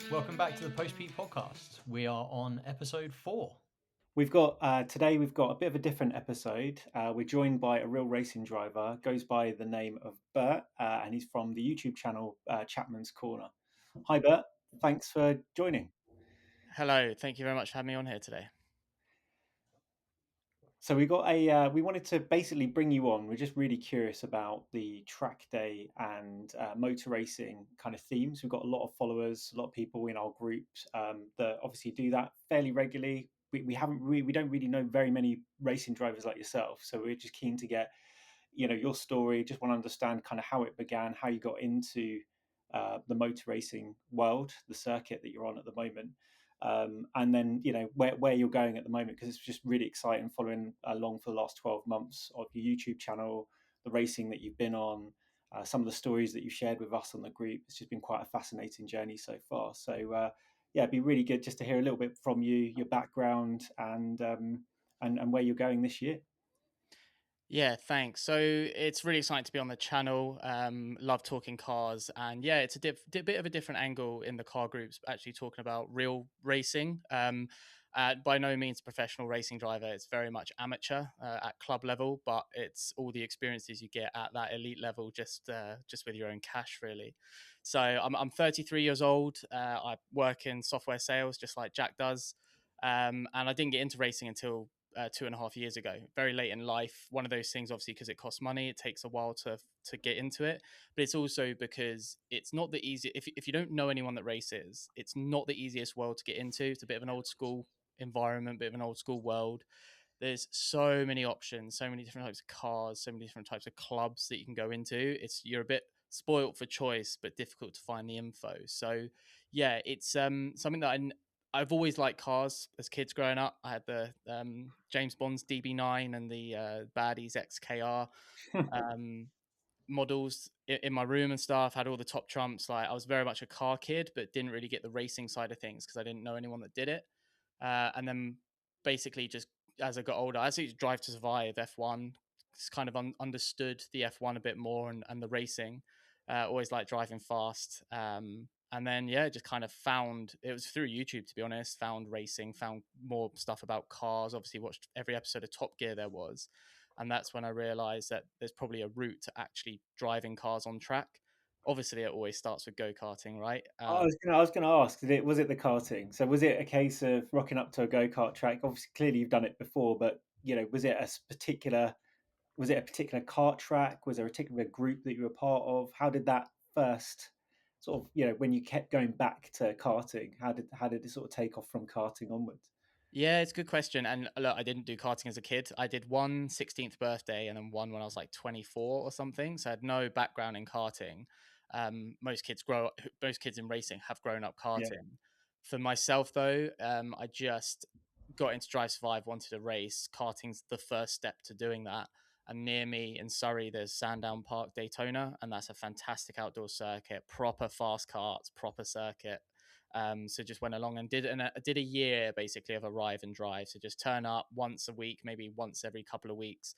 Welcome back to the Post Peak podcast. We are on episode 4. We've got today. We've got a bit of a different episode. We're joined by a real racing driver. Goes by the name of Bert, and he's from the YouTube channel Chapmans Corner. Hi, Bert. Thanks for joining. Hello, thank you very much for having me on here today. So we wanted to basically bring you on. We're just really curious about the track day and motor racing kind of themes. We've got a lot of followers, a lot of people in our groups that obviously do that fairly regularly. We don't really know very many racing drivers like yourself, so we're just keen to get your story. Just want to understand kind of how it began, how you got into the motor racing world, the circuit that you're on at the moment, and then where you're going at the moment, because it's just really exciting following along for the last 12 months of your YouTube channel, the racing that you've been on, some of the stories that you've shared with us on the group. It's just been quite a fascinating journey so far. So yeah, it'd be really good just to hear a little bit from you, your background, and where you're going this year. Yeah, thanks. So it's really exciting to be on the channel. Love talking cars, and yeah, it's a bit of a different angle in the car groups. Actually, talking about real racing. By no means a professional racing driver. It's very much amateur at club level, but it's all the experiences you get at that elite level, just with your own cash, really. So I'm 33 years old. I work in software sales, just like Jack does, and I didn't get into racing until 2.5 years ago, very late in life. One of those things, obviously, because it costs money, it takes a while to get into it. But it's also because it's not the easy. If you don't know anyone that races, it's not the easiest world to get into. It's a bit of an old school environment, bit of an old school world. There's so many options, so many different types of cars, so many different types of clubs that you can go into. You're a bit spoilt for choice, but difficult to find the info. So yeah, it's something that I've always liked cars as kids growing up. I had the James Bond's DB9 and the Baddies XKR um, models in my room and stuff. Had all the top trumps. Like I was very much a car kid, but didn't really get the racing side of things because I didn't know anyone that did it. And then basically just as I got older, I actually Drive to Survive F1. Just kind of understood the F1 a bit more and the racing. Always like driving fast. And then yeah, just kind of found it was through YouTube, to be honest. Found racing, found more stuff about cars. Obviously, watched every episode of Top Gear there was, and that's when I realized that there's probably a route to actually driving cars on track. Obviously, it always starts with go karting, right? I was gonna ask, was it the karting? So was it a case of rocking up to a go-kart track? Obviously, clearly you've done it before, but was it a particular kart track? Was there a particular group that you were part of? How did that first sort of, when you kept going back to karting, how did it sort of take off from karting onwards? Yeah, it's a good question. And look, I didn't do karting as a kid. I did one 16th birthday and then one when I was like 24 or something. So I had no background in karting. Most kids in racing have grown up Yeah. karting. For myself, though, I just got into Drive Survive, wanted to race. Karting's the first step to doing that. And near me in Surrey, there's Sandown Park Daytona, and that's a fantastic outdoor circuit, proper fast karts, proper circuit. So just went along and did a year basically of arrive and drive. So just turn up once a week, maybe once every couple of weeks,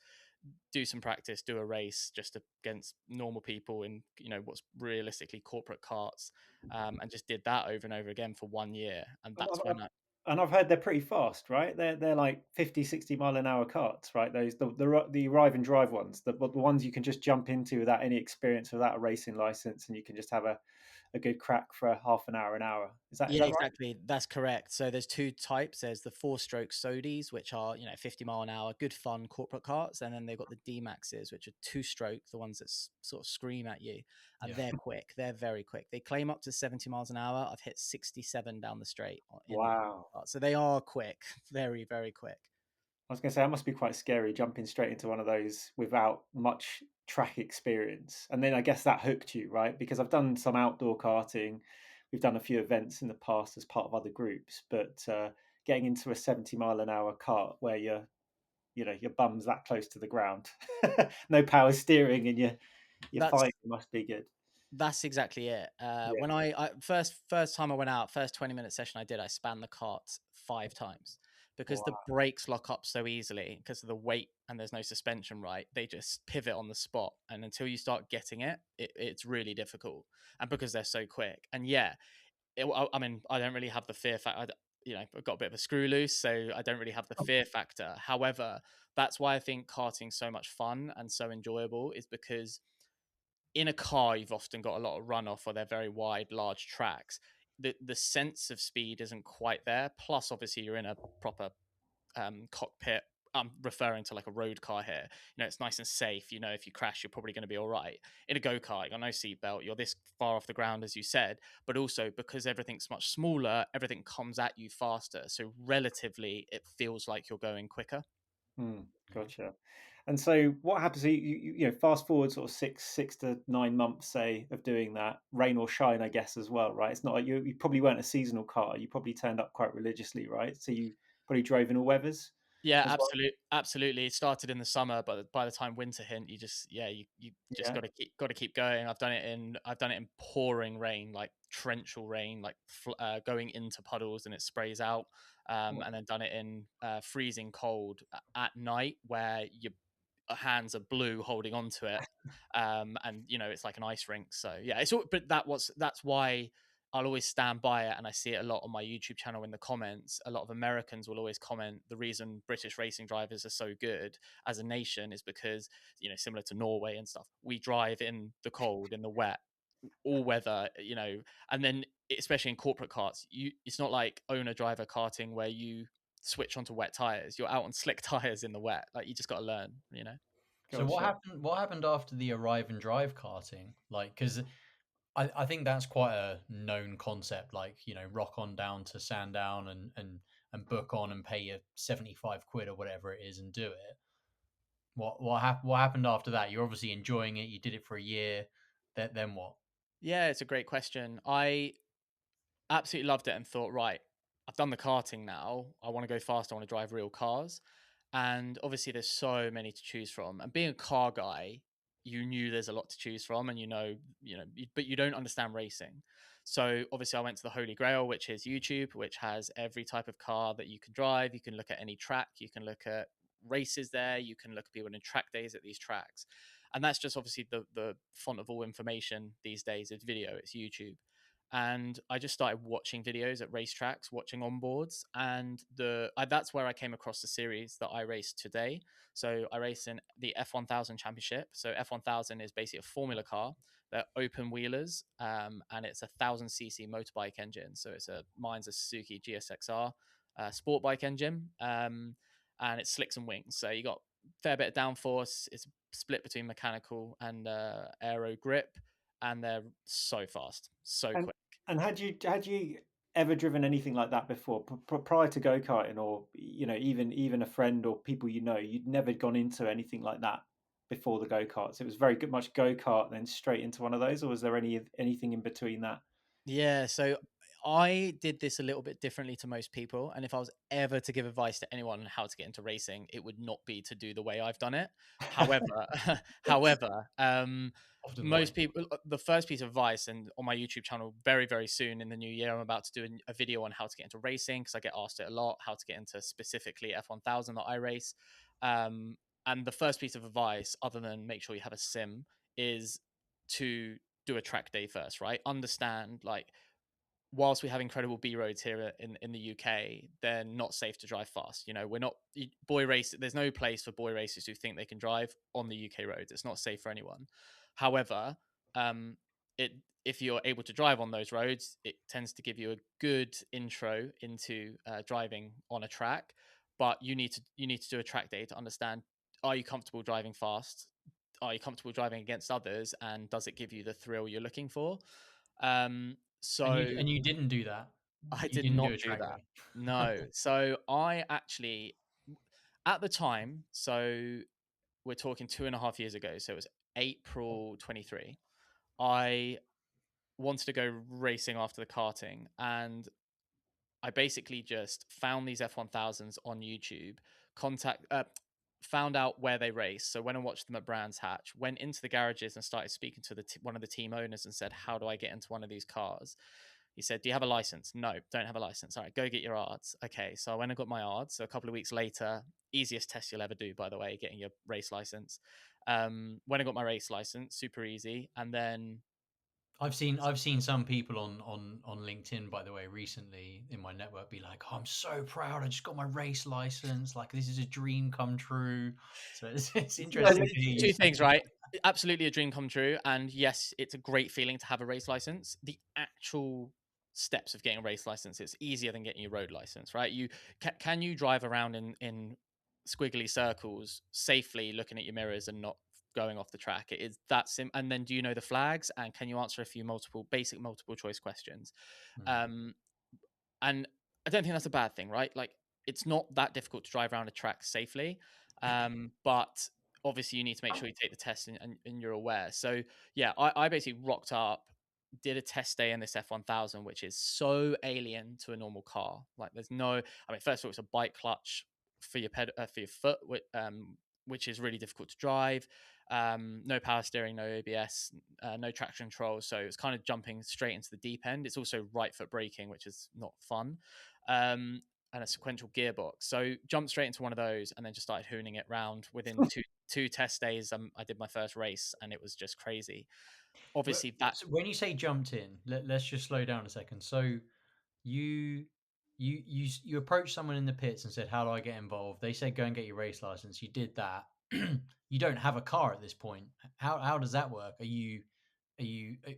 do some practice, do a race just against normal people in what's realistically corporate carts, and just did that over and over again for 1 year. And I've, that's I've, when I and I've heard they're pretty fast, right? They're like 50, 60 mile an hour carts, right? Those the arrive and drive ones, the ones you can just jump into without any experience, without a racing license, and you can just have a good crack for a half an hour, an hour. Is Yeah, that right? exactly. That's correct. So there's two types. There's the four-stroke Sodies, which are 50 mile an hour, good fun corporate carts, and then they've got the D Maxes, which are two-stroke, the ones that sort of scream at you, and Yeah. they're quick. They're very quick. They claim up to 70 miles an hour. I've hit 67 down the straight in the Wow. cart, so they are quick, very very quick. I was going to say that must be quite scary jumping straight into one of those without much track experience. And then I guess that hooked you, right? Because I've done some outdoor karting. We've done a few events in the past as part of other groups, but getting into a 70 mile an hour cart where your bum's that close to the ground, no power steering, and you're fine, That's must be good. That's exactly it. Yeah. When I first time I went out, first 20-minute session I did, I span the cart 5 times because the Wow. brakes lock up so easily because of the weight and there's no suspension, right? They just pivot on the spot, and until you start getting it, it's really difficult. And because they're so quick, and yeah, I mean, I don't really have the fear factor. I've got a bit of a screw loose, so I don't really have the fear factor. However, that's why I think karting's so much fun and so enjoyable, is because in a car you've often got a lot of runoff, or they're very wide, large tracks. The sense of speed isn't quite there. Plus, obviously, you're in a proper cockpit. I'm referring to like a road car here. It's nice and safe. If you crash, you're probably going to be all right. In a go-kart, you got no seatbelt. You're this far off the ground, as you said, but also because everything's much smaller, everything comes at you faster. So relatively, it feels like you're going quicker. Gotcha. And so what happens? Fast forward sort of 6 to 9 months, say, of doing that, rain or shine, I guess, as well, right? It's not like you probably weren't a seasonal car. You probably turned up quite religiously, right? So you probably drove in all weathers Yeah, as well. absolutely. It started in the summer, but by the time winter hit, you just Yeah. got to keep going. I've done it in pouring rain, like torrential rain, like going into puddles and it sprays out. And then done it in freezing cold at night, where your hands are blue holding onto it, and it's like an ice rink. So yeah, it's all. But that's why I'll always stand by it, and I see it a lot on my YouTube channel in the comments. A lot of Americans will always comment the reason British racing drivers are so good as a nation is because, similar to Norway and stuff, we drive in the cold, in the wet, all weather, and then especially in corporate karts, it's not like owner driver karting where you switch onto wet tires. You're out on slick tires in the wet. Like, you just got to learn. So what Gotcha. happened? What happened after the arrive and drive karting? Like, because I think that's quite a known concept. Like, rock on down to Sandown and book on and pay your 75 quid or whatever it is and do it. What happened after that? You're obviously enjoying it. You did it for a year. Then what? Yeah, it's a great question. I absolutely loved it and thought, right, I've done the karting now. I want to go fast. I want to drive real cars. And obviously, there's so many to choose from. And being a car guy, you knew there's a lot to choose from, and but you don't understand racing. So obviously, I went to the Holy Grail, which is YouTube, which has every type of car that you can drive. You can look at any track. You can look at races there. You can look at people in track days at these tracks. And that's just obviously the font of all information these days is video. It's YouTube. And I just started watching videos at racetracks, watching onboards, and that's where I came across the series that I race today. So I race in the F1000 Championship. So F1000 is basically a Formula car. They're open wheelers, and it's 1,000 cc motorbike engine. So mine's a Suzuki GSXR sport bike engine, and it's slicks and wings. So you got a fair bit of downforce. It's split between mechanical and aero grip, and they're so fast, so And quick. and had you ever driven anything like that before, prior to go karting, or even a friend or people you'd never gone into anything like that before the go karts? It was very good, much go kart, then straight into one of those, or was there anything in between that? Yeah, so I did this a little bit differently to most people, and if I was ever to give advice to anyone on how to get into racing, it would not be to do the way I've done it. However, however, Often the way. most people, the first piece of advice, and on my YouTube channel very, very soon in the new year, I'm about to do a video on how to get into racing, because I get asked it a lot, how to get into specifically F1000 that I race. And the first piece of advice, other than make sure you have a sim, is to do a track day first, right? Understand, like, whilst we have incredible B roads here in the UK, they're not safe to drive fast. We're not boy race. There's no place for boy racers who think they can drive on the UK roads. It's not safe for anyone. However, um, it if you're able to drive on those roads, it tends to give you a good intro into driving on a track. But you need to do a track day to understand: are you comfortable driving fast? Are you comfortable driving against others? And does it give you the thrill you're looking for? Um, And so you didn't do that. I You did didn't do not a do track that. day. No. So I actually, at the time, so we're talking 2.5 years ago. So it was April 23. I wanted to go racing after the karting, and I basically just found these F1000s on YouTube, found out where they race. So when I watched them at Brands Hatch, went into the garages and started speaking to one of the team owners and said, "How do I get into one of these cars?" He said, "Do you have a license?" "No, don't have a license." "All right, go get your ARDs." Okay, so I went and got my ARDs. So a couple of weeks later, easiest test you'll ever do, by the way, getting your race license. When I got my race license, super easy. And then I've seen some people on LinkedIn, by the way, recently in my network be like, "Oh, I'm so proud! I just got my race license. Like this is a dream come true." So it's Yeah, interesting to hear you Two say. things, right? Absolutely a dream come true. And yes, it's a great feeling to have a race license. The actual steps of getting a race license, it's easier than getting your road license, right? You can you drive around in squiggly circles safely looking at your mirrors and not going off the track. It is that sim. And then do you know the flags, and can you answer a few basic multiple choice questions? Hmm. um and I don't think that's a bad thing, right? Like, it's not that difficult to drive around a track safely, but obviously you need to make sure you take the test, and you're aware. So yeah, I basically rocked up, did a test day in this F1000, which is so alien to a normal car. Like, there's no, I mean, first of all, it's a bike clutch for your for your foot, which is really difficult to drive. No power steering, no ABS, no traction control. So it's kind of jumping straight into the deep end. It's also right foot braking, which is not fun. And a sequential gearbox. So jumped straight into one of those, and then just started hooning it round. Within two test days, I did my first race, and it was just crazy. Obviously, that So when you say jumped in, let's just slow down a second. So you you approached someone in the pits and said, "How do I get involved?" They said, "Go and get your race license." You did that. You don't have a car at this point. How does that work? Are you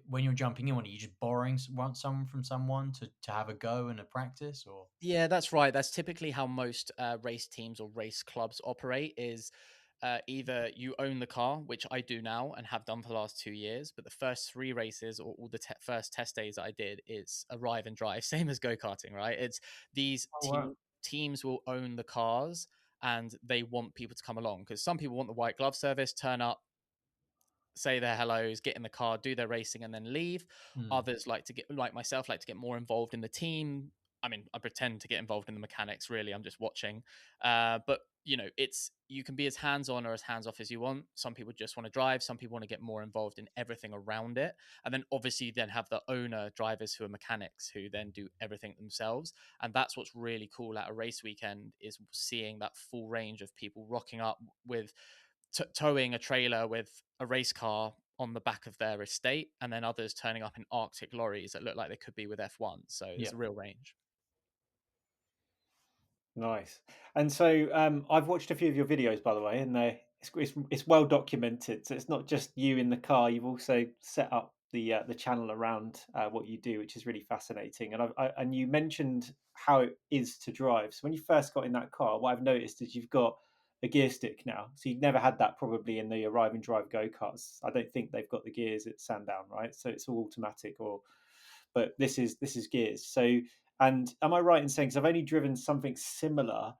when you're jumping in? Are you just borrowing someone from someone to have a go and a practice, or? Yeah, that's right. That's typically how most race teams or race clubs operate. Is either you own the car, which I do now and have done for the last 2 years, but the first three races or all the first test days that I did, it's arrive and drive, same as go karting, right? It's these Oh wow. teams will own the cars, and they want people to come along, because some people want the white glove service, turn up, say their hellos, get in the car, do their racing, and then leave. Hmm. Others like to get, like myself, like to get more involved in the team. I mean, I pretend to get involved in the mechanics. Really, I'm just watching. But you know, it's you can be as hands on or as hands off as you want. Some people just want to drive. Some people want to get more involved in everything around it. And then obviously, you then have the owner drivers who are mechanics who then do everything themselves. And that's what's really cool at a race weekend, is seeing that full range of people rocking up with towing a trailer with a race car on the back of their estate, and then others turning up in Arctic lorries that look like they could be with F1. So Yeah. there's a real range. Nice. And so I've watched a few of your videos, by the way, and it's well documented. So it's not just you in the car. You've also set up the channel around what you do, which is really fascinating. And and you mentioned how it is to drive. So when you first got in that car, what I've noticed is you've got a gear stick now. So you've never had that probably in the arrive and drive go karts. I don't think they've got the gears at Sandown, right? So it's all automatic, or but this is gears. So, and am I right in saying, because I've only driven something similar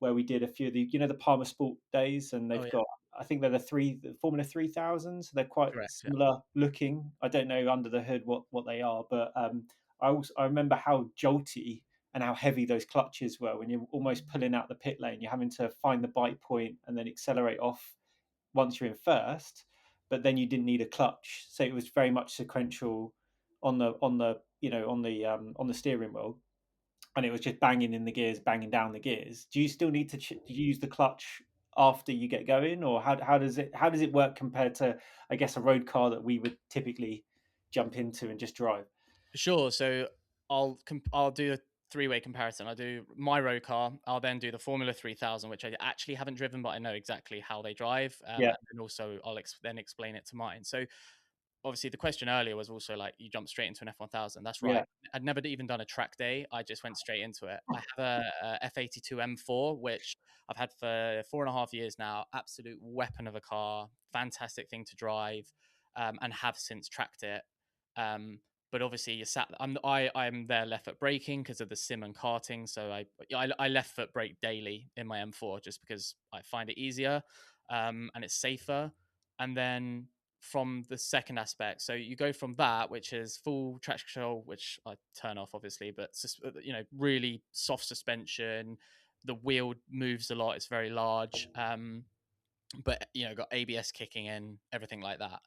where we did a few of the Palmer Sport days, and Oh they've yeah, got, I think they're the Formula 3000, so they're quite correct. Yeah. similar looking. I don't know under the hood what they are, but I remember how jolty and how heavy those clutches were when you're almost pulling out the pit lane. You're having to find the bite point and then accelerate off once you're in first, but then you didn't need a clutch, so it was very much sequential on the steering wheel, and it was just banging in the gears, banging down the gears. Do you still need to use the clutch after you get going, or how does it work compared to, I guess, a road car that we would typically jump into and just drive? Sure. So I'll do a three-way comparison. I do my road car. I'll then do the Formula 3000, which I actually haven't driven, but I know exactly how they drive. Yeah, And then also I'll then explain it to mine. So obviously the question earlier was also like, you jumped straight into an F1000. That's yeah. right. I'd never even done a track day. I just went straight into it. I have a F82 M4, which I've had for 4.5 years now. Absolute weapon of a car, fantastic thing to drive, and have since tracked it. Um, but obviously you sat. I'm there left foot braking because of the sim and karting. So I left foot brake daily in my M4 just because I find it easier, and it's safer. And then from the second aspect, so you go from that, which is full traction control, which I turn off obviously, but really soft suspension. The wheel moves a lot; it's very large, but got ABS kicking in, everything like that.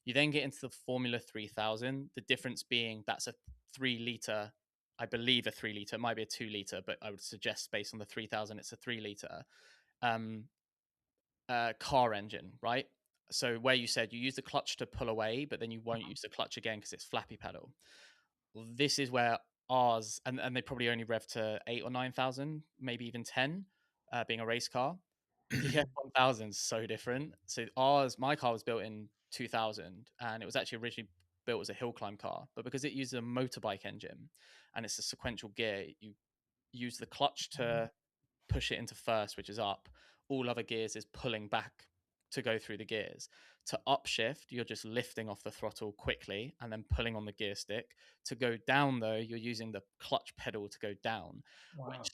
You then get into the Formula 3000. The difference being that's a 3 liter, I believe a 3 liter, it might be a 2 liter, but I would suggest based on the 3000, it's a 3 liter um, car engine, right? So where you said you use the clutch to pull away, but then you won't use the clutch again because it's flappy pedal. Well, this is where ours, and they probably only rev to 8 or 9,000, maybe even 10, being a race car. The F1000 is so different. So my car was built in 2000, and it was actually originally built as a hill climb car, but because it uses a motorbike engine and it's a sequential gear, you use the clutch to push it into first, which is up. All other gears is pulling back to go through the gears. To upshift, you're just lifting off the throttle quickly and then pulling on the gear stick. To go down, though, you're using the clutch pedal to go down, which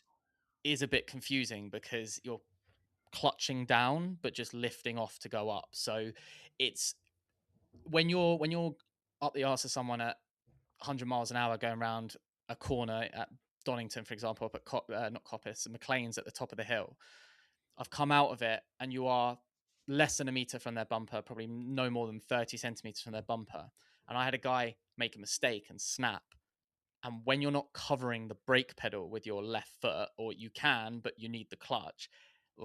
is a bit confusing because you're clutching down but just lifting off to go up. So it's when you're up the arse of someone at 100 miles an hour going around a corner at Donington, for example, up at not Coppice, McLean's at the top of the hill. I've come out of it, and you are less than a meter from their bumper, probably no more than 30 centimeters from their bumper. And I had a guy make a mistake and snap. And when you're not covering the brake pedal with your left foot, or you can, but you need the clutch,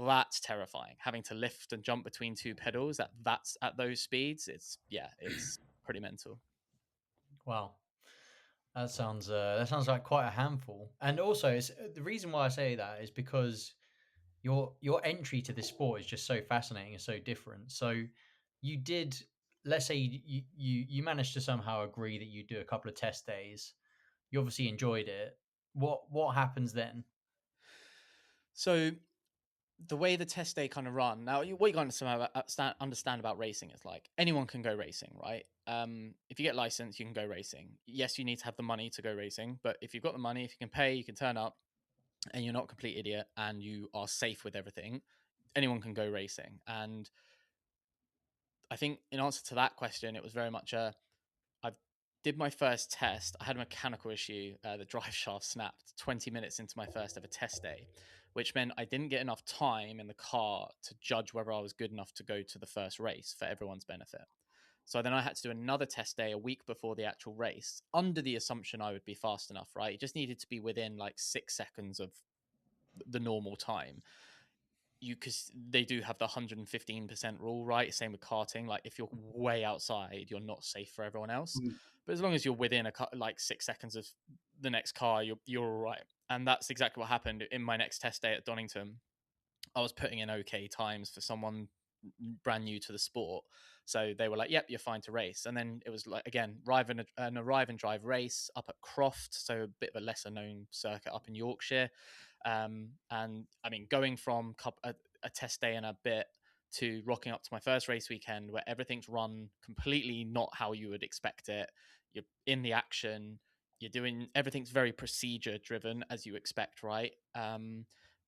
that's terrifying. Having to lift and jump between two pedals that's at those speeds, it's pretty mental. Wow. That sounds like quite a handful. And also, it's the reason why I say that is because your entry to this sport is just so fascinating and so different. So you did, let's say you managed to somehow agree that you do a couple of test days. You obviously enjoyed it. What happens then? So the way the test day kind of run now, what you got to understand about racing is like anyone can go racing, right? If you get licensed, you can go racing. Yes, you need to have the money to go racing, but if you've got the money, if you can pay, you can turn up, and you're not a complete idiot, and you are safe with everything, anyone can go racing. And I think in answer to that question, it was very much I did my first test. I had a mechanical issue. The drive shaft snapped 20 minutes into my first ever test day, which meant I didn't get enough time in the car to judge whether I was good enough to go to the first race for everyone's benefit. So then I had to do another test day a week before the actual race, under the assumption I would be fast enough, right? It just needed to be within like 6 seconds of the normal time. Because they do have the 115% rule, right? Same with karting. Like if you're way outside, you're not safe for everyone else. But as long as you're within like 6 seconds of the next car, you're all right. And that's exactly what happened in my next test day at Donington. I was putting in okay times for someone brand new to the sport. So they were like, yep, you're fine to race. And then it was like, again, an arrive and drive race up at Croft. So a bit of a lesser known circuit up in Yorkshire. And I mean, going from a test day and a bit to rocking up to my first race weekend where everything's run completely not how you would expect it. You're in the action. You're doing everything's very procedure driven as you expect, right?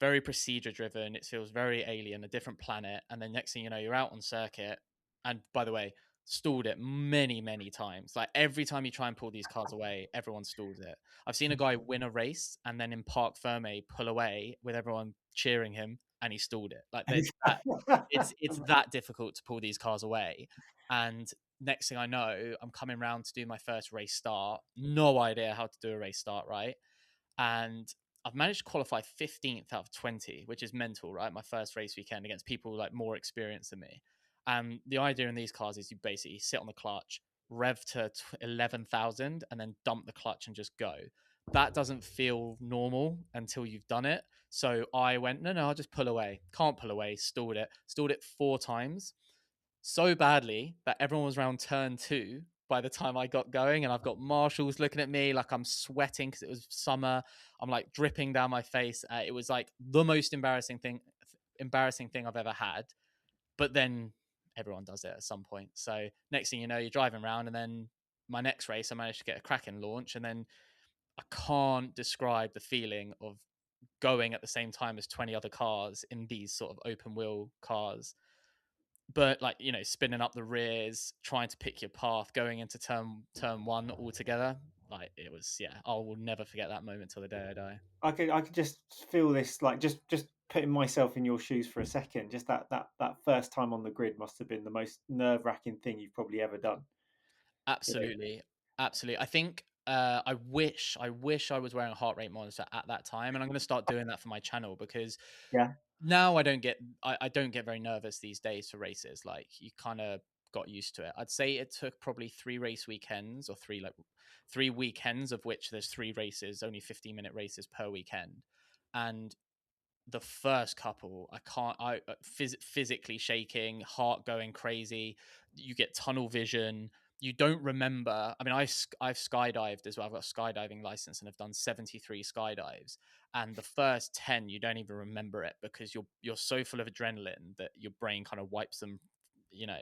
Very procedure driven. It feels very alien, a different planet. And then next thing you know, you're out on circuit. And by the way, stalled it many, many times. Like every time you try and pull these cars away, everyone stalls it. I've seen a guy win a race and then in Parc Ferme pull away with everyone cheering him, and he stalled it. Like there's that. It's that difficult to pull these cars away. And next thing I know, I'm coming round to do my first race start. No idea how to do a race start, right? And I've managed to qualify 15th out of 20, which is mental, right? My first race weekend against people like more experienced than me. And the idea in these cars is you basically sit on the clutch, rev to 11,000, and then dump the clutch and just go. That doesn't feel normal until you've done it. So I went, no, I'll just pull away. Can't pull away. Stalled it 4 times so badly that everyone was around turn 2 by the time I got going, and I've got marshals looking at me like I'm sweating because it was summer. I'm like dripping down my face. It was like the most embarrassing thing I've ever had. But then everyone does it at some point. So next thing you know, you're driving around, and then my next race, I managed to get a cracking launch, and then I can't describe the feeling of going at the same time as 20 other cars in these sort of open wheel cars, but like spinning up the rears, trying to pick your path, going into turn one all together. Like it was, yeah, I will never forget that moment till the day I die. I could just feel this, like just putting myself in your shoes for a second. Just that first time on the grid must have been the most nerve-wracking thing you've probably ever done. Absolutely. I think I wish I was wearing a heart rate monitor at that time, and I'm going to start doing that for my channel because Yeah. Now I don't get very nervous these days for races. Like, you kind of got used to it. I'd say it took probably 3 race weekends, or 3 weekends, of which there's 3 races, only 15-minute races per weekend. And the first couple, I physically shaking, heart going crazy. You get tunnel vision. You don't remember. I mean, I've skydived as well. I've got a skydiving license and have done 73 skydives. And the first 10, you don't even remember it, because you're so full of adrenaline that your brain kind of wipes them, you know.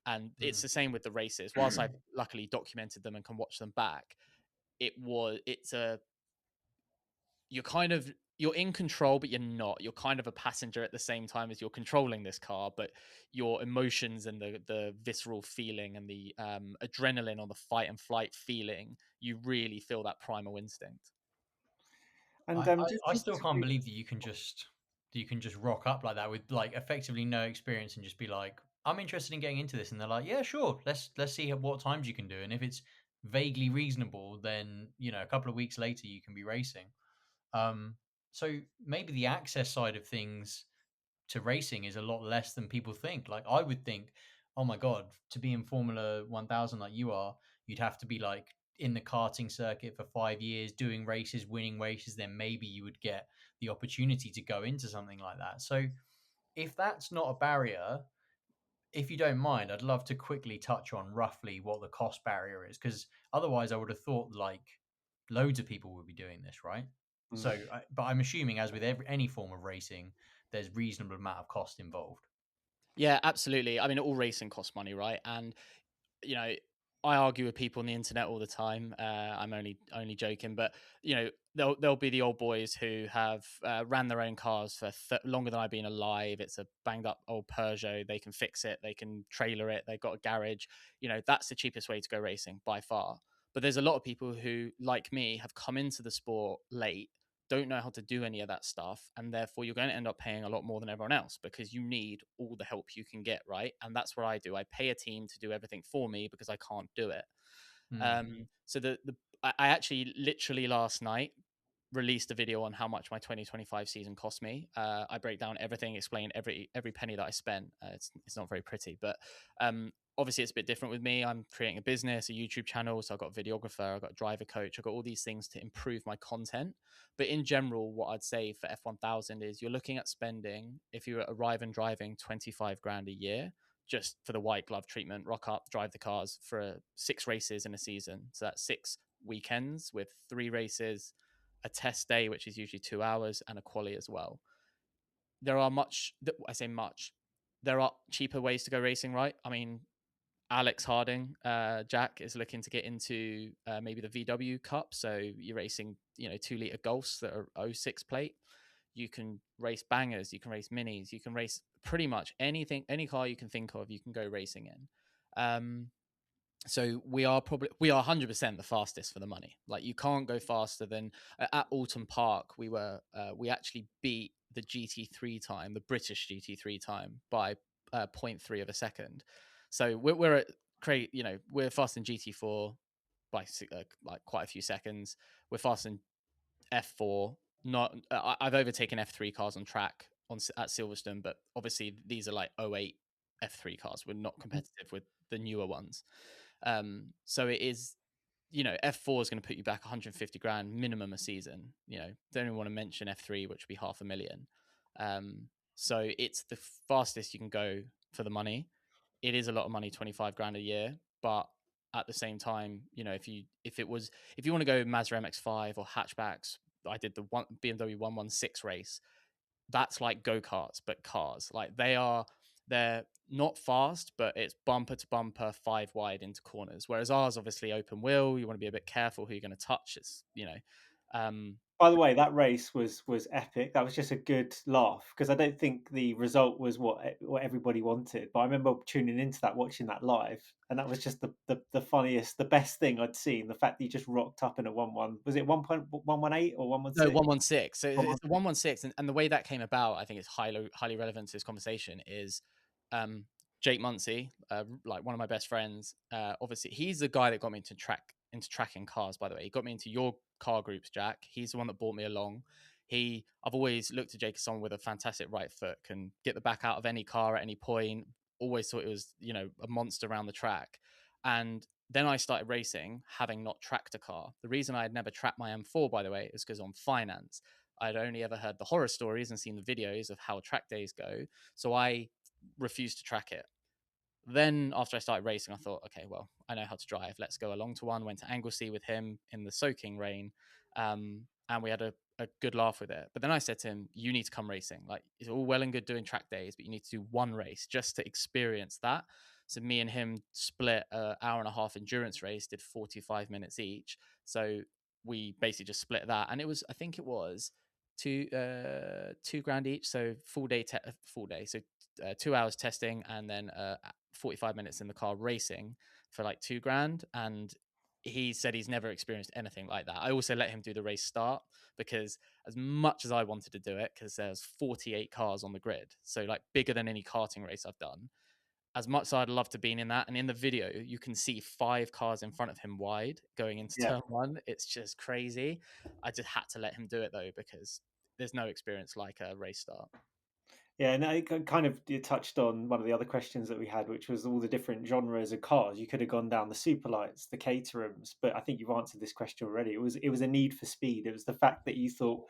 And it's the same with the races. Whilst I've luckily documented them and can watch them back, it's a you're in control, but you're not. You're kind of a passenger at the same time as you're controlling this car, but your emotions and the visceral feeling and the adrenaline, or the fight and flight feeling, you really feel that primal instinct. And I still can't believe that you can just rock up like that with like effectively no experience and just be like, I'm interested in getting into this, and they're like, yeah, sure, let's see what times you can do, and if it's vaguely reasonable, then a couple of weeks later you can be racing. So maybe the access side of things to racing is a lot less than people think. Like, I would think, oh my god, to be in Formula 1000 like you are, you'd have to be like in the karting circuit for 5 years, doing races, winning races. Then maybe you would get the opportunity to go into something like that. So if that's not a barrier, if you don't mind, I'd love to quickly touch on roughly what the cost barrier is, because otherwise I would have thought like loads of people would be doing this, right? So, but I'm assuming, as with any form of racing, there's reasonable amount of cost involved. Yeah, absolutely. I mean, all racing costs money, right? And you know, I argue with people on the internet all the time. I'm only joking, but there'll be the old boys who have ran their own cars for longer than I've been alive. It's a banged up old Peugeot. They can fix it. They can trailer it. They've got a garage. That's the cheapest way to go racing by far. But there's a lot of people who, like me, have come into the sport late, don't know how to do any of that stuff, and therefore you're going to end up paying a lot more than everyone else, because you need all the help you can get, right? And that's what I do. I pay a team to do everything for me because I can't do it. So I actually literally last night released a video on how much my 2025 season cost me. I break down everything, explain every penny that I spent. It's not very pretty, but obviously it's a bit different with me. I'm creating a business, a YouTube channel, so I've got a videographer, I've got a driver coach, I've got all these things to improve my content. But in general, what I'd say for F1000 is you're looking at spending, if you arrive and driving, 25 grand a year just for the white glove treatment, rock up, drive the cars for 6 races in a season. So that's 6 weekends with 3 races, a test day, which is usually 2 hours, and a quali as well. There are I say much, there are cheaper ways to go racing, right? I mean, Alex Harding, Jack, is looking to get into maybe the VW Cup. So you're racing, 2-liter Golfs that are '06 plate. You can race bangers, you can race minis, you can race pretty much anything, any car you can think of, you can go racing in. So we are 100% the fastest for the money. Like, you can't go faster than at Alton Park. We actually beat the GT3 time, the British GT3 time, by 0.3 of a second. So we're at we're faster than GT4 by like quite a few seconds. We're faster than F4. Not I've overtaken F3 cars on track at Silverstone, but obviously these are like '08 F3 cars. We're not competitive with the newer ones. So it is, F4 is going to put you back 150 grand minimum a season. Don't even want to mention F3, which would be 500,000. So it's the fastest you can go for the money. It is a lot of money, 25 grand a year, but at the same time, if you want to go Mazda MX-5 or hatchbacks, I did the BMW 116 race. That's like go-karts, but cars. Like, they're not fast, but it's bumper to bumper, 5 wide into corners. Whereas ours, obviously, open wheel. You want to be a bit careful who you're going to touch. It's By the way, that race was epic. That was just a good laugh, because I don't think the result was what everybody wanted. But I remember tuning into that, watching that live, and that was just the funniest, the best thing I'd seen. The fact that you just rocked up in a 1-1. Was it 1.118 or 116? No, 116. So it's 116, and the way that came about, I think it's highly relevant to this conversation. Is Jake Muncie, like one of my best friends. Obviously, he's the guy that got me into tracking cars. By the way, he got me into your car groups, Jack. He's the one that brought me along. I've always looked at Jake as someone with a fantastic right foot, can get the back out of any car at any point. Always thought it was, a monster around the track. And then I started racing, having not tracked a car. The reason I had never tracked my M4, by the way, is because on finance, I'd only ever heard the horror stories and seen the videos of how track days go. So I refused to track it. Then after I started racing, I thought, okay, well, I know how to drive. Let's go along to one. Went to Anglesey with him in the soaking rain, and we had a good laugh with it. But then I said to him, you need to come racing. Like, it's all well and good doing track days, but you need to do one race just to experience that. So me and him split an hour and a half endurance race, did 45 minutes each. So we basically just split that, and I think it was $2,000 each. So full day, so 2 hours testing, and then 45 minutes in the car racing for like $2,000. And he said he's never experienced anything like that. I also let him do the race start, because as much as I wanted to do it, because there's 48 cars on the grid, so like bigger than any karting race I've done, as much as I'd love to be in that. And in the video, you can see 5 cars in front of him wide going into turn 1. It's just crazy. I just had to let him do it though, because there's no experience like a race start. Yeah, and it kind of touched on one of the other questions that we had, which was all the different genres of cars. You could have gone down the superlights, the Caterhams, but I think you've answered this question already. It was a need for speed. It was the fact that you thought,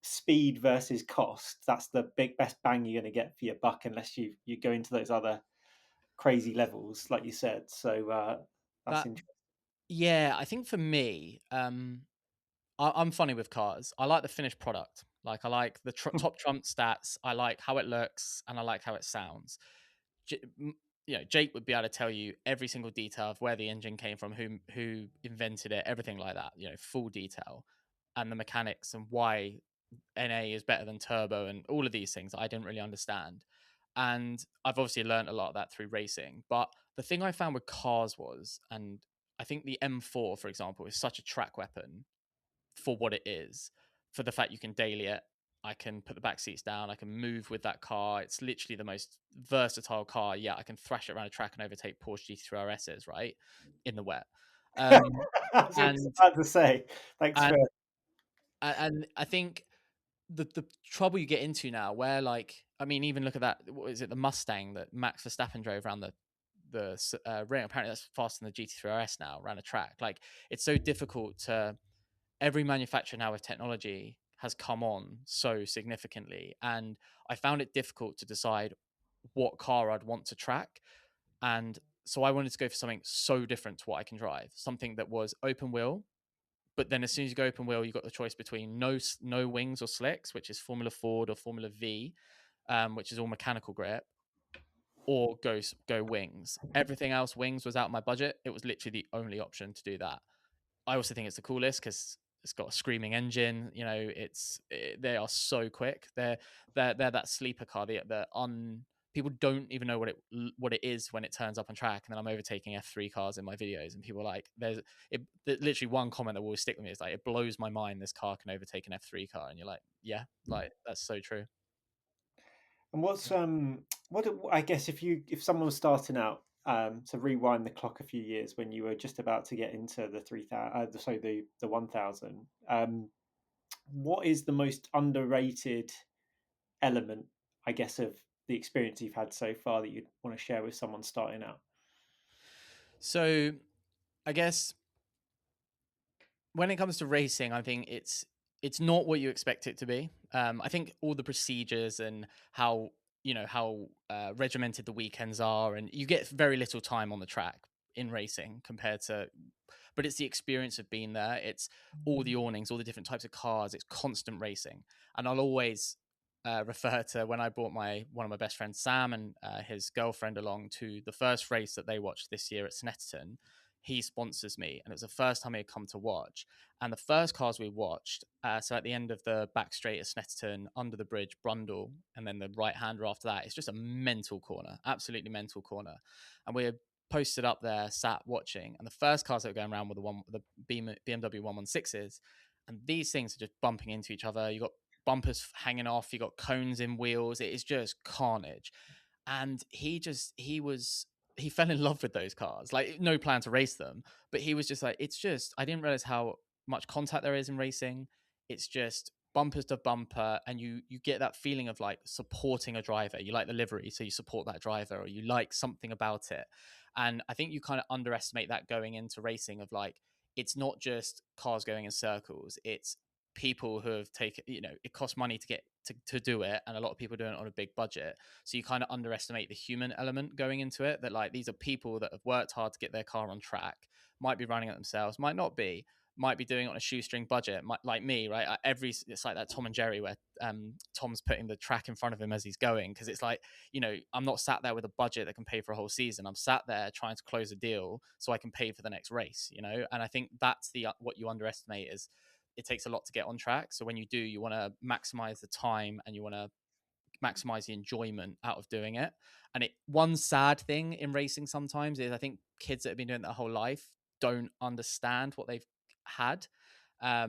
speed versus cost. That's the best bang you're going to get for your buck, unless you go into those other crazy levels, like you said. So that's interesting. Yeah, I think for me, I'm funny with cars. I like the finished product. Like, I like the top trump stats. I like how it looks, and I like how it sounds. Jake would be able to tell you every single detail of where the engine came from, who invented it, everything like that. Full detail, and the mechanics and why NA is better than turbo and all of these things I didn't really understand. And I've obviously learned a lot of that through racing. But the thing I found with cars was, and I think the M4, for example, is such a track weapon for what it is, for the fact you can daily it. I can put the back seats down. I can move with that car. It's literally the most versatile car. Yeah, I can thrash it around a track and overtake Porsche GT3 RSs, right, in the wet. I was about to say, thanks for. And I think the trouble you get into now, where, like, I mean, even look at that. What is it? The Mustang that Max Verstappen drove around the ring. Apparently, that's faster than the GT3 RS now around a track. Like, it's so difficult to. Every manufacturer now with technology has come on so significantly, and I found it difficult to decide what car I'd want to track. And so I wanted to go for something so different to what I can drive, something that was open wheel. But then as soon as you go open wheel, you've got the choice between no wings or slicks, which is Formula Ford or Formula V, which is all mechanical grip, or go wings. Everything else, wings, was out of my budget. It was literally the only option to do that. I also think it's the coolest because it's got a screaming engine. They are so quick. They're that sleeper car. People don't even know what it is when it turns up on track. And then I'm overtaking F3 cars in my videos, and people are like, there's literally one comment that will always stick with me is like, it blows my mind this car can overtake an F3 car, and you're like, yeah, like, that's so true. And I guess if someone was starting out, to rewind the clock a few years when you were just about to get into the 3,000, the 1,000, what is the most underrated element, I guess, of the experience you've had so far that you'd want to share with someone starting out? So I guess when it comes to racing, I think it's not what you expect it to be. I think all the procedures and how regimented the weekends are, and you get very little time on the track in racing compared to. But it's the experience of being there. It's all the awnings, all the different types of cars. It's constant racing, and I'll always refer to when I brought one of my best friends, Sam, and his girlfriend along to the first race that they watched this year at Snetterton. He sponsors me, and it was the first time he had come to watch. And the first cars we watched, so at the end of the back straight at Snetterton, under the bridge, Brundle, and then the right-hander after that, it's just a mental corner, absolutely mental corner. And we're posted up there, sat watching, and the first cars that were going around were the BMW 116s, and these things are just bumping into each other. You got bumpers hanging off, you got cones in wheels. It is just carnage. And he fell in love with those cars. Like, no plan to race them, but he was just like, I didn't realize how much contact there is in racing. It's just bumpers to bumper, and you get that feeling of like supporting a driver. You like the livery, so you support that driver, or you like something about it. And I think you kind of underestimate that going into racing, of like, it's not just cars going in circles, it's people who have taken, it costs money to get to do it, and a lot of people doing it on a big budget. So you kind of underestimate the human element going into it, that like these are people that have worked hard to get their car on track, might be running it themselves, might not be, might be doing it on a shoestring budget, like me, right? It's like that Tom and Jerry where Tom's putting the track in front of him as he's going, because it's like, I'm not sat there with a budget that can pay for a whole season. I'm sat there trying to close a deal so I can pay for the next race, And I think that's the what you underestimate is it takes a lot to get on track. So when you do, you want to maximize the time and you want to maximize the enjoyment out of doing it. And one sad thing in racing sometimes is I think kids that have been doing it their whole life don't understand what they've had. I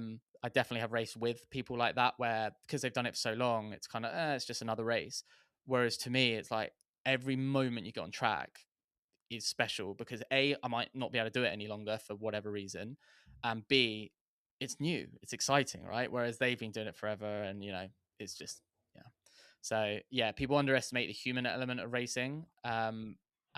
definitely have raced with people like that where, because they've done it for so long, it's kind of it's just another race. Whereas to me, it's like every moment you get on track is special, because A, I might not be able to do it any longer for whatever reason, and B, it's new, it's exciting, right? Whereas they've been doing it forever, and it's just, yeah. So yeah, people underestimate the human element of racing, and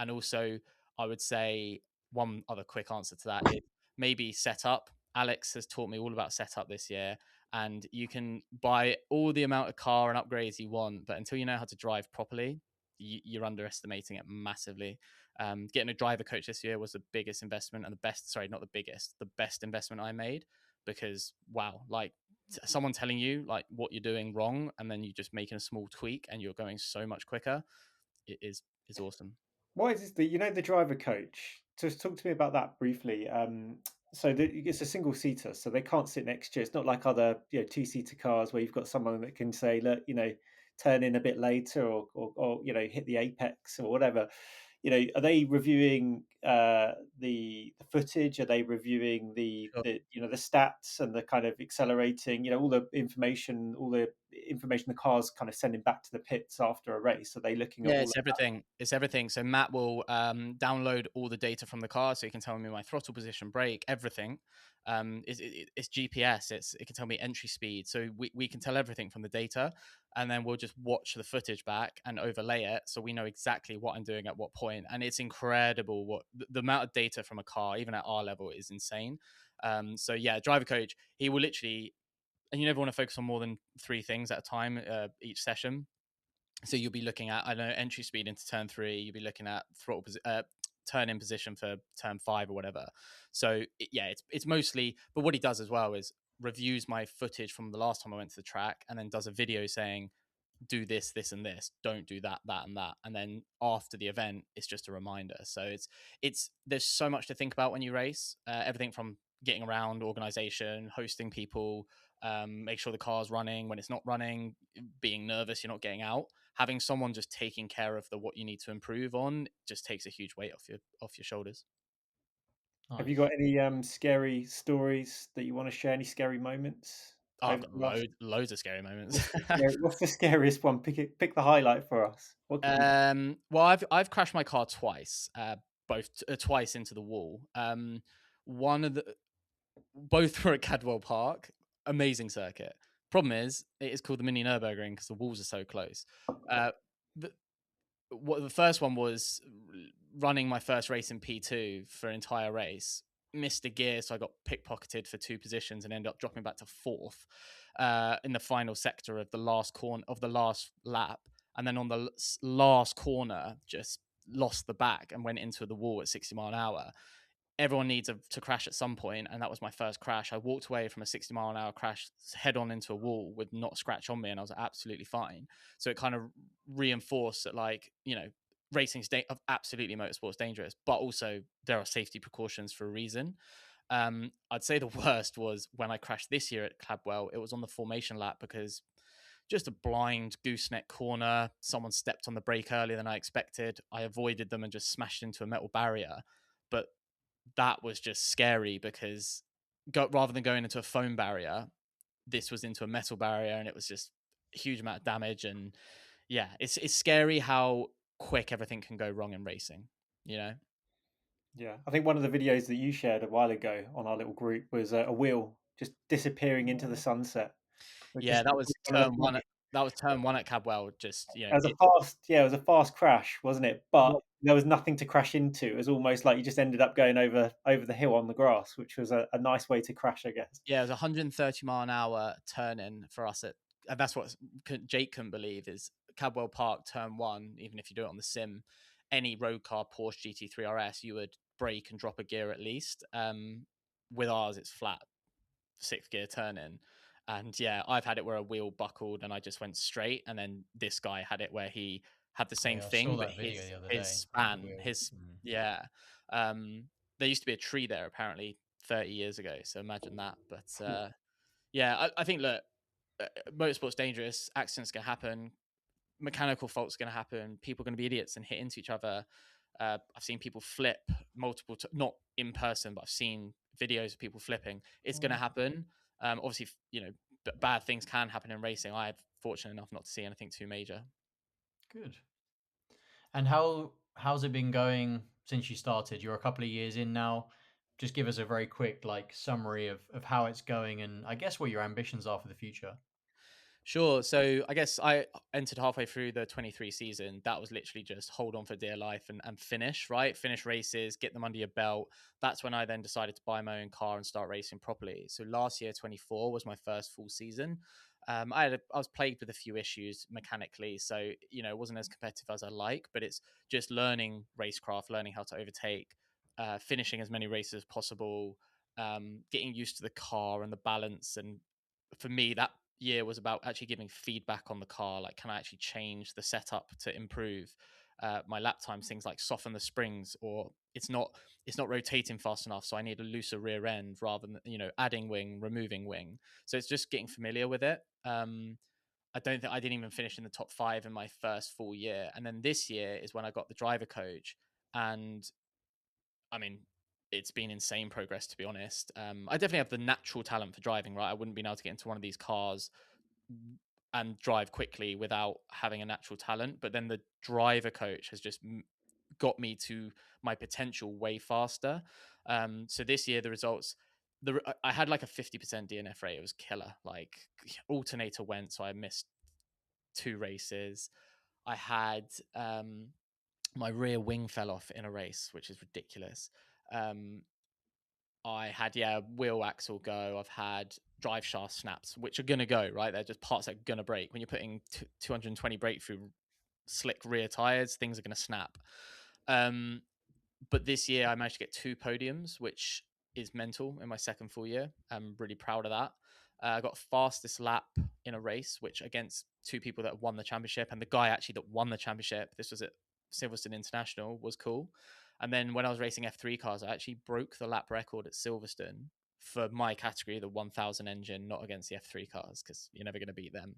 also I would say one other quick answer to that is maybe setup. Alex has taught me all about setup this year, and you can buy all the amount of car and upgrades you want, but until you know how to drive properly, you're underestimating it massively. Getting a driver coach this year was the biggest investment and the best, sorry, not the biggest, the best investment I made, because wow, like someone telling you like what you're doing wrong, and then you just making a small tweak and you're going so much quicker, it is awesome. Why is this the driver coach? Just talk to me about that briefly. It's a single seater, so they can't sit next to you. It's not like other two-seater cars where you've got someone that can say, look, turn in a bit later, or hit the apex or whatever. Are they reviewing the footage? Are they reviewing the stats and the kind of accelerating, all the information, the car's kind of sending back to the pits after a race? Are they looking at Yeah, all it's of that? everything. It's everything. So Matt will download all the data from the car, so he can tell me my throttle position, brake, everything. It's GPS. It can tell me entry speed, so we can tell everything from the data, and then we'll just watch the footage back and overlay it, so we know exactly what I'm doing at what point. And it's incredible what the amount of data from a car, even at our level, is insane. So yeah, driver coach, he will literally, and you never want to focus on more than three things at a time each session. So you'll be looking at, I don't know, entry speed into turn 3. You'll be looking at turn in position for turn 5 or whatever. So yeah, it's mostly. But what he does as well is reviews my footage from the last time I went to the track, and then does a video saying, do this, this, and this. Don't do that, that, and that. And then after the event, it's just a reminder. So it's there's so much to think about when you race. Everything from getting around, organization, hosting people, make sure the car's running when it's not running, being nervous you're not getting out. Having someone just taking care of the what you need to improve on just takes a huge weight off your shoulders. Have you Nice. got any scary stories that you want to share? Any scary moments Oh, I've over got the last? loads of scary moments. What's the scariest one? Pick the highlight for us. What could be? Well, I've crashed my car twice, both twice into the wall. One of the Both were at Cadwell Park, amazing circuit. Problem is, it is called the Mini Nurburgring because the walls are so close. The, the first one was running my first race in P2 for an entire race. Missed a gear, so I got pickpocketed for 2 positions and ended up dropping back to 4th in the final sector of the last corner of the last lap. And then on the last corner, just lost the back and went into the wall at 60 mph. Everyone needs to crash at some point, and that was my first crash. I walked away from a 60 mph crash head on into a wall with not a scratch on me, and I was absolutely fine. So it kind of reinforced that, like, racing of absolutely motorsport's dangerous, but also there are safety precautions for a reason. I'd say the worst was when I crashed this year at Cladwell. It was on the formation lap because just a blind gooseneck corner. Someone stepped on the brake earlier than I expected. I avoided them and just smashed into a metal barrier. But that was just scary because rather than going into a foam barrier, this was into a metal barrier, and it was just a huge amount of damage. And yeah, it's scary how quick everything can go wrong in racing. You know? Yeah, I think one of the videos that you shared a while ago on our little group was a wheel just disappearing into the sunset. Yeah, that was turn one. That was turn one at Cabwell. Just It was a fast crash, wasn't it? But there was nothing to crash into. It was almost like you just ended up going over the hill on the grass, which was a nice way to crash, I guess. Yeah, it was 130 mile an hour turn-in for us and that's what Jake couldn't believe is Cabwell Park turn one. Even if you do it on the sim, any road car, Porsche GT3 RS, you would brake and drop a gear at least. With ours, it's flat 6th gear turn in. And yeah, I've had it where a wheel buckled and I just went straight. And then this guy had it where he had the same I thing, saw but that video the other his day. span, yeah. There used to be a tree there apparently 30 years ago. So imagine that. But yeah, I think, look, motorsport's dangerous. Accidents can happen. Mechanical faults going to happen. People are going to be idiots and hit into each other. I've seen people flip multiple, not in person, but I've seen videos of people flipping. It's going to happen. Obviously, bad things can happen in racing. I'm fortunate enough not to see anything too major. Good. And how's it been going since you started? You're a couple of years in now. Just give us a very quick summary of how it's going and I guess what your ambitions are for the future. Sure. So I guess I entered halfway through the 23 season. That was literally just hold on for dear life and finish, right? Finish races, get them under your belt. That's when I then decided to buy my own car and start racing properly. So last year, 24 was my first full season. I was plagued with a few issues mechanically. So, it wasn't as competitive as I like, but it's just learning racecraft, learning how to overtake, finishing as many races as possible, getting used to the car and the balance. And for me, that year was about actually giving feedback on the car. Like, can I actually change the setup to improve my lap times? Things like soften the springs, or it's not rotating fast enough, so I need a looser rear end rather than adding wing, removing wing. So it's just getting familiar with it. I didn't even finish in the top 5 in my first full year, and then this year is when I got the driver coach, and I mean, it's been insane progress, to be honest. I definitely have the natural talent for driving, right? I wouldn't be able to get into one of these cars and drive quickly without having a natural talent. But then the driver coach has just got me to my potential way faster. So this year, the results, I had like a 50% DNF rate. It was killer. Like, alternator went, so I missed 2 races. I had my rear wing fell off in a race, which is ridiculous. I had wheel axle go. I've had drive shaft snaps, which are gonna go, right. They're just parts that are gonna break when you're putting 220 brake through slick rear tires. Things are gonna snap. But this year I managed to get 2 podiums, which is mental in my second full year. I'm really proud of that. I got fastest lap in a race, which against 2 people that won the championship, and the guy actually that won the championship, this was at Silverstone International, was cool. And then when I was racing F3 cars, I actually broke the lap record at Silverstone for my category, the 1000 engine, not against the F3 cars, because you're never going to beat them.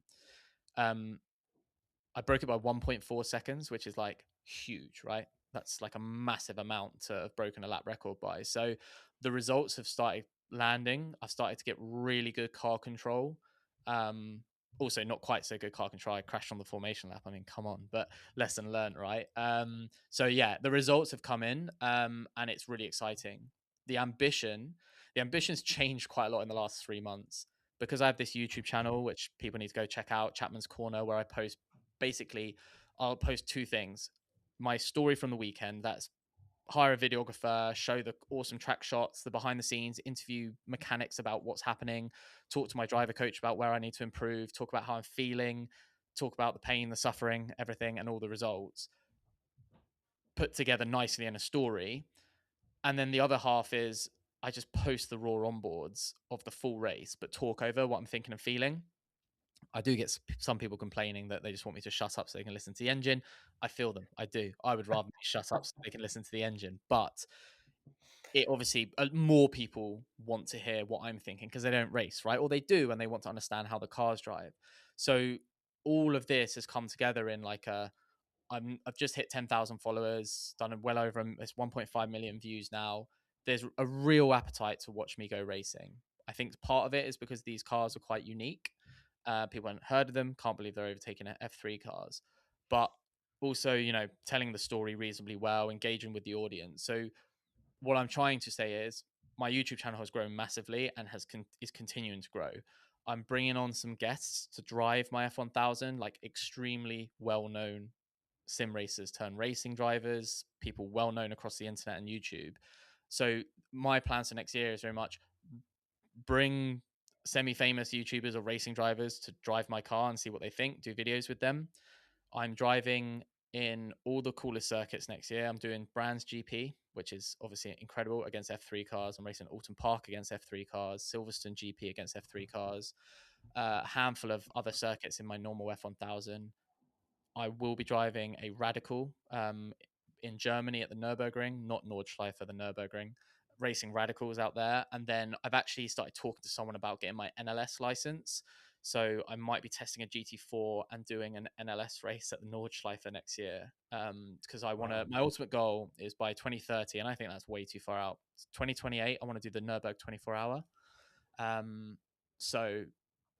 I broke it by 1.4 seconds, which is like huge, right? That's like a massive amount to have broken a lap record by. So the results have started landing. I've started to get really good car control. Also, not quite so good car control. I crashed on the formation lap. I mean, come on, but lesson learned, right? So yeah, the results have come in, and it's really exciting. The ambition's changed quite a lot in the last 3 months because I have this YouTube channel, which people need to go check out, Chapmans Corner, where I post basically, I'll post 2 things. My story from the weekend, that's hire a videographer, show the awesome track shots, the behind the scenes, interview mechanics about what's happening, talk to my driver coach about where I need to improve, talk about how I'm feeling, talk about the pain, the suffering, everything, and all the results put together nicely in a story. And then the other half is I just post the raw onboards of the full race, but talk over what I'm thinking and feeling. I do get some people complaining that they just want me to shut up so they can listen to the engine. I feel them. I do. I would rather be shut up so they can listen to the engine. But it obviously, more people want to hear what I'm thinking because they don't race, right? Or they do and they want to understand how the cars drive. So all of this has come together in like I've just hit 10,000 followers, done well over it's 1.5 million views now. There's a real appetite to watch me go racing. I think part of it is because these cars are quite unique. People haven't heard of them, can't believe they're overtaking F3 cars, but also, telling the story reasonably well, engaging with the audience. So what I'm trying to say is my YouTube channel has grown massively and is continuing to grow. I'm bringing on some guests to drive my F1000, like extremely well-known sim racers turn racing drivers, people well known across the internet and YouTube. So my plans for next year is very much bring semi-famous YouTubers or racing drivers to drive my car and see what they think, do videos with them. I'm driving in all the coolest circuits next year. I'm doing Brands GP, which is obviously incredible, against F3 cars. I'm racing Alton Park against F3 cars, Silverstone GP against F3 cars, a handful of other circuits in my normal F1000. I will be driving a Radical in Germany at the Nürburgring, not Nordschleife, the Nürburgring, racing Radicals out there. And then I've actually started talking to someone about getting my NLS license. So I might be testing a GT4 and doing an NLS race at the Nordschleife next year. Because I want to, my ultimate goal is by 2030, and I think that's way too far out. 2028, I want to do the Nürburg 24 hour. So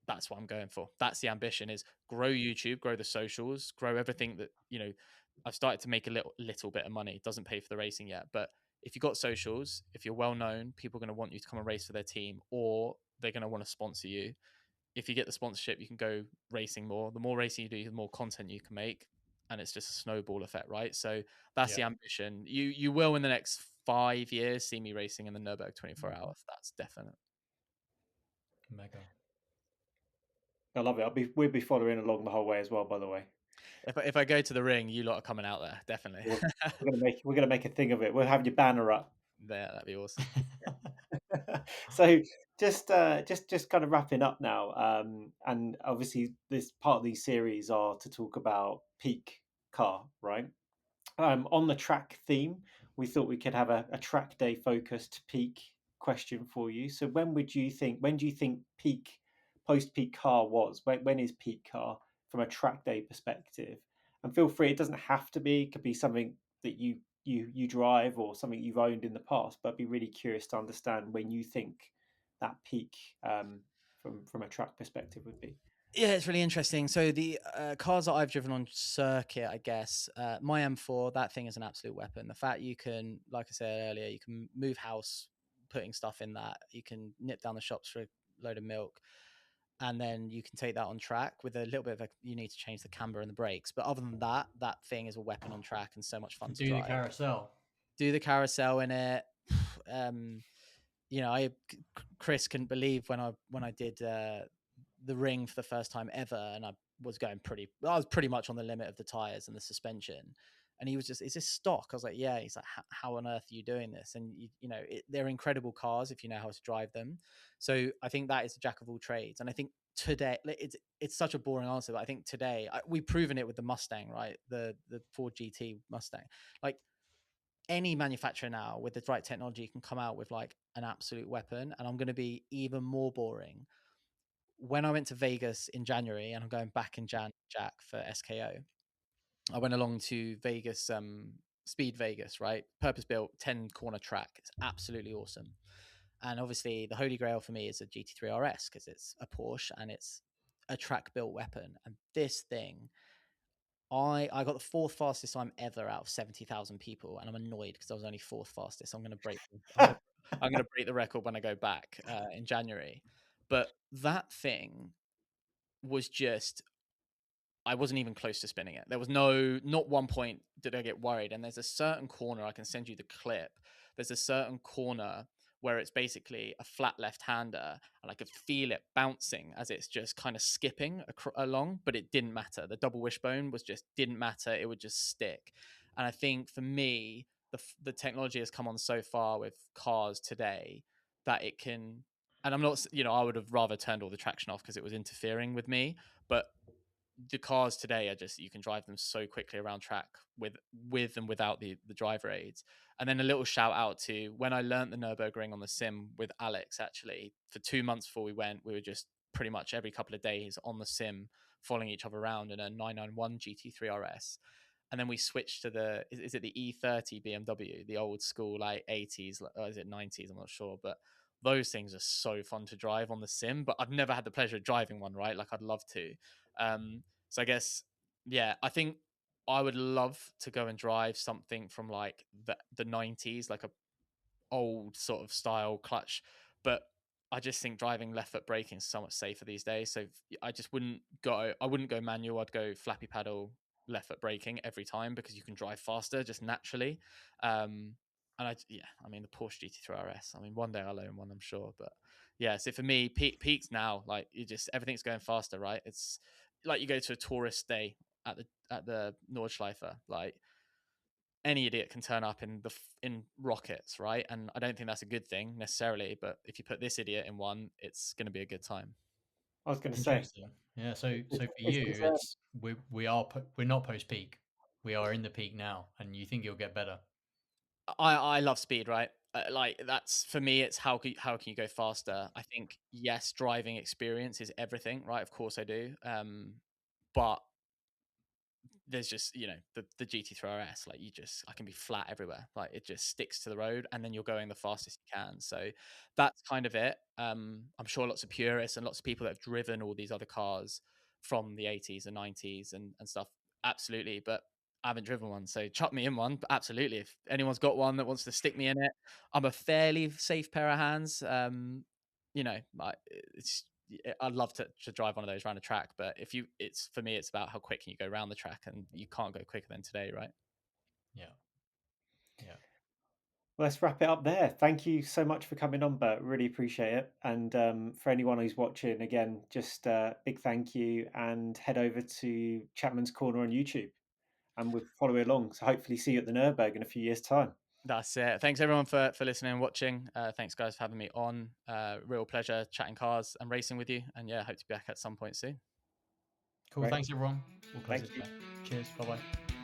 that's what I'm going for. That's the ambition: is grow YouTube, grow the socials, grow everything that, I've started to make a little bit of money. It doesn't pay for the racing yet, but if you've got socials, if you're well known, people are going to want you to come and race for their team, or they're going to want to sponsor you. If you get the sponsorship, you can go racing more. The more racing you do, the more content you can make, and it's just a snowball effect, right? So that's the ambition. You will in the next 5 years see me racing in the Nürburg 24 hours. That's definite. Mega. I love it. We'll be following along the whole way as well, by the way. If I go to the ring, you lot are coming out there, definitely. We're gonna make a thing of it. We'll have your banner up. Yeah, that'd be awesome. So just kind of wrapping up now, and obviously this part of these series are to talk about peak car, right? On the track theme, we thought we could have a track day focused peak question for you. So when do you think peak post peak car was? When is peak car from a track day perspective? And feel free, it doesn't have to be, it could be something that you drive or something you've owned in the past, but I'd be really curious to understand when you think that peak from a track perspective would be. Yeah, it's really interesting. So the cars that I've driven on circuit, I guess, my M4, that thing is an absolute weapon. The fact you can, like I said earlier, you can move house, putting stuff in that. You can nip down the shops for a load of milk, and then you can take that on track with a little bit of you need to change the camber and the brakes. But other than that, that thing is a weapon on track and so much fun to Do the drive. carousel. Do the carousel in it. Chris couldn't believe when I did the ring for the first time ever, and I was pretty much on the limit of the tires and the suspension. And he was just, is this stock? I was like, yeah. He's like, how on earth are you doing this? And they're incredible cars if you know how to drive them. So I think that is a jack of all trades. And I think today, it's such a boring answer, but I think today we've proven it with the Mustang, right? The Ford GT Mustang. Like, any manufacturer now with the right technology can come out with like an absolute weapon. And I'm going to be even more boring. When I went to Vegas in January, and I'm going back in Jack for SKO, I went along to Vegas, Speed Vegas, right? Purpose built 10 corner track. It's absolutely awesome. And obviously, the holy grail for me is a GT3 RS because it's a Porsche and it's a track built weapon. And this thing, I got the fourth fastest time ever out of 70,000 people, and I'm annoyed because I was only fourth fastest. I'm going to break. I'm going to break the record when I go back in January. But that thing was just, I wasn't even close to spinning it. There was not one point did I get worried. And there's a certain corner, I can send you the clip. There's a certain corner where it's basically a flat left-hander, and I could feel it bouncing as it's just kind of skipping along, but it didn't matter. The double wishbone didn't matter. It would just stick. And I think for me, the technology has come on so far with cars today that it can, and I'm not, I would have rather turned all the traction off because it was interfering with me, but the cars today are just, you can drive them so quickly around track with and without the driver aids. And then a little shout out to when I learned the Nürburgring on the sim with Alex. Actually, for 2 months before we went, we were just pretty much every couple of days on the sim following each other around in a 991 GT3 RS. And then we switched to is it the E30 BMW, the old school like 80s, or is it 90s, I'm not sure, but those things are so fun to drive on the sim. But I've never had the pleasure of driving one, right? Like, I'd love to. So I guess, yeah, I think I would love to go and drive something from like the 90s, like a old sort of style clutch. But I just think driving left foot braking is so much safer these days. So I just wouldn't go. I wouldn't go manual. I'd go flappy pedal, left foot braking every time because you can drive faster just naturally. And I mean the Porsche GT3 RS. I mean one day I'll own one, I'm sure. But yeah, so for me, peaks now, like you just everything's going faster, right? It's like you go to a tourist day at the Nordschleife, like any idiot can turn up in rockets, right? And I don't think that's a good thing necessarily, but if you put this idiot in one, it's going to be a good time. I was going to say, Interesting. Yeah. So for this you, is it's we're not post peak. We are in the peak now, and you think it'll get better. I love speed, right? Like that's for me. It's how can you go faster? I think yes, driving experience is everything, right? Of course I do. But there's just the GT3 RS, like I can be flat everywhere, like it just sticks to the road and then you're going the fastest you can. So that's kind of it. I'm sure lots of purists and lots of people that have driven all these other cars from the 80s and 90s and stuff, absolutely, but I haven't driven one, so chuck me in one. But absolutely, if anyone's got one that wants to stick me in it, I'm a fairly safe pair of hands. It's I'd love to drive one of those around a track, but it's for me, it's about how quick can you go around the track, and you can't go quicker than today, right? Yeah. Yeah. let's wrap it up there. Thank you so much for coming on, Bert. Really appreciate it. And for anyone who's watching, again, just big thank you. And head over to Chapman's Corner on YouTube, and we'll follow along. So hopefully see you at the Nürburgring in a few years' time. That's it. Thanks everyone for listening and watching. Thanks guys for having me on. Real pleasure chatting cars and racing with you. And yeah, hope to be back at some point soon. Cool. Great. Thanks everyone. We'll close Thank it you. there. Cheers. Bye bye.